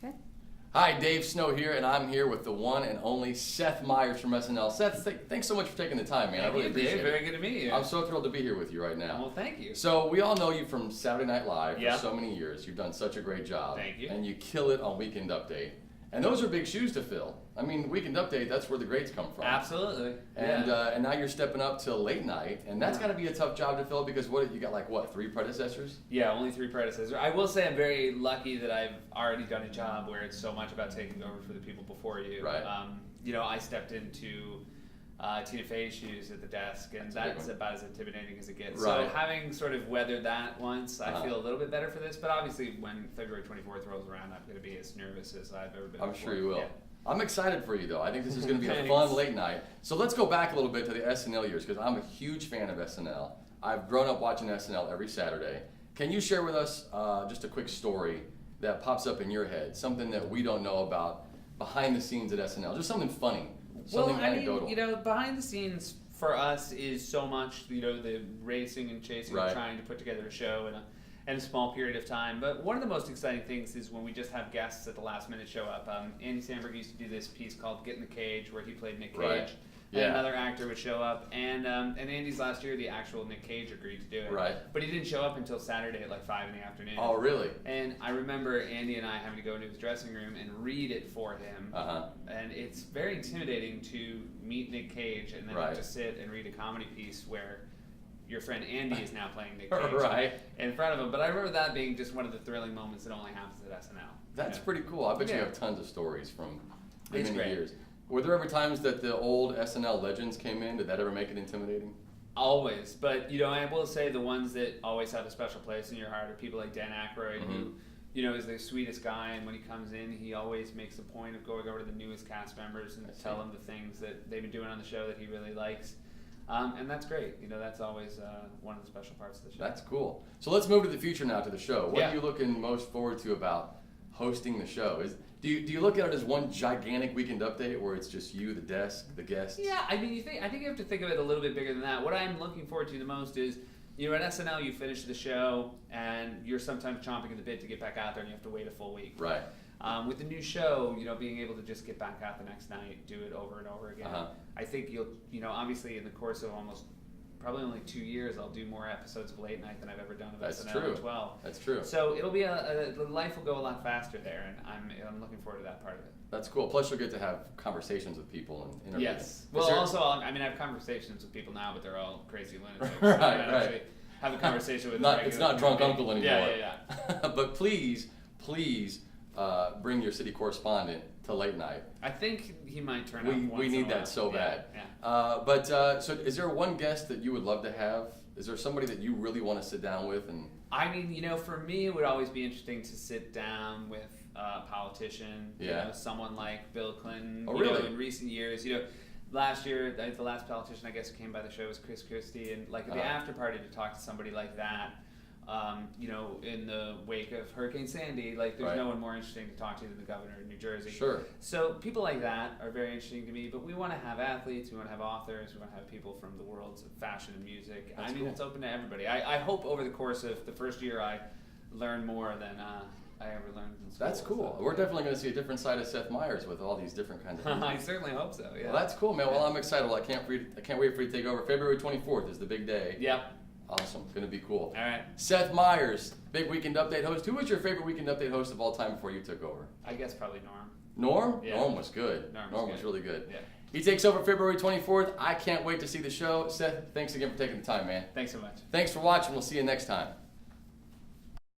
Okay. Hi, Dave Snow here, and I'm here with the one and only Seth Meyers from SNL. Seth, thanks so much for taking the time, man. I really appreciate it. Very good to meet you. I'm so thrilled to be here with you right now. Well, thank you. So we all know you from Saturday Night Live Yeah. for so many years. You've done such a great job. Thank you. And you kill it on Weekend Update. And those are big shoes to fill. I mean, Weekend Update, that's where the greats come from. Absolutely. And yeah. And now you're stepping up to late night, and that's got to be a tough job to fill because you got 3 predecessors? Yeah, only 3 predecessors. I will say I'm very lucky that I've already done a job where it's so much about taking over for the people before you. Right. I stepped into Tina Fey's shoes at the desk, and that's about as intimidating as it gets. Right. So having sort of weathered that once, I feel a little bit better for this. But obviously, when February 24th rolls around, I'm going to be as nervous as I've ever been. I'm before. sure you will. Yeah. I'm excited for you, though. I think this is going to be a Thanks. fun late night. So let's go back a little bit to the SNL years, because I'm a huge fan of SNL. I've grown up watching SNL every Saturday. Can you share with us just a quick story that pops up in your head, something that we don't know about behind the scenes at SNL, just something funny, something anecdotal? Behind the scenes for us is so much, the racing and chasing Right. and trying to put together a show in a small period of time. But one of the most exciting things is when we just have guests at the last minute show up. Andy Samberg used to do this piece called Get in the Cage, where he played Nick Cage. Right. And Yeah. another actor would show up, and Andy's last year, the actual Nick Cage agreed to do it. Right. But he didn't show up until Saturday at 5 in the afternoon. Oh, really? And I remember Andy and I having to go into his dressing room and read it for him. Uh-huh. And it's very intimidating to meet Nick Cage and then Right. have to sit and read a comedy piece where your friend Andy is now playing Nick Cage Right. in front of him. But I remember that being just one of the thrilling moments that only happens at SNL. That's Yeah. pretty cool. I bet you Yeah. have tons of stories from the It's many great. years. Were there ever times that the old SNL legends came in? Did that ever make it intimidating? Always, but I will say the ones that always have a special place in your heart are people like Dan Aykroyd, who is the sweetest guy, and when he comes in, he always makes a point of going over to the newest cast members and tell them the things that they've been doing on the show that he really likes, and that's great. That's always one of the special parts of the show. That's cool. So let's move to the future now, to the show. What Yeah. are you looking most forward to about hosting the show? Do you look at it as one gigantic Weekend Update where it's just you, the desk, the guests? Yeah, I think you have to think of it a little bit bigger than that. What I'm looking forward to the most is, at SNL you finish the show and you're sometimes chomping at the bit to get back out there and you have to wait a full week. Right. With the new show, being able to just get back out the next night, do it over and over again. I think you'll, obviously in the course of probably only 2 years, I'll do more episodes of Late Night than I've ever done of That's SNL true. in 12. That's true. So it'll be life will go a lot faster there, and I'm looking forward to that part of it. That's cool. Plus you'll get to have conversations with people and interview Yes. them. Well, also, I have conversations with people now, but they're all crazy lunatics. Right, I right. actually have a conversation with It's not drunk uncle anymore. Yeah. But please bring your city correspondent to Late Night. I think he might turn up once We in a need while. that so bad. Yeah. So is there one guest that you would love to have? Is there somebody that you really want to sit down with? And For me, it would always be interesting to sit down with a politician. Yeah. Someone like Bill Clinton. Oh, really? In recent years, last year, the last politician I guess who came by the show was Chris Christie, and at the after party to talk to somebody like that. In the wake of Hurricane Sandy, there's Right. no one more interesting to talk to than the governor of New Jersey. Sure. So people like that are very interesting to me, but we want to have athletes, we want to have authors, we want to have people from the worlds of fashion and music. That's cool. It's open to everybody. I hope over the course of the first year I learn more than I ever learned in school. That's cool. So, We're definitely going to see a different side of Seth Meyers with all these different kinds of things. I certainly hope so, yeah. Well, that's cool, man. Well, I'm excited. Well, I can't wait for you to take over. February 24th is the big day. Yep. Awesome. Going to be cool. All right. Seth Meyers, big Weekend Update host. Who was your favorite Weekend Update host of all time before you took over? I guess probably Norm. Norm? Yeah. Norm was good. Norm was really good. Yeah. He takes over February 24th. I can't wait to see the show. Seth, thanks again for taking the time, man. Thanks so much. Thanks for watching. We'll see you next time.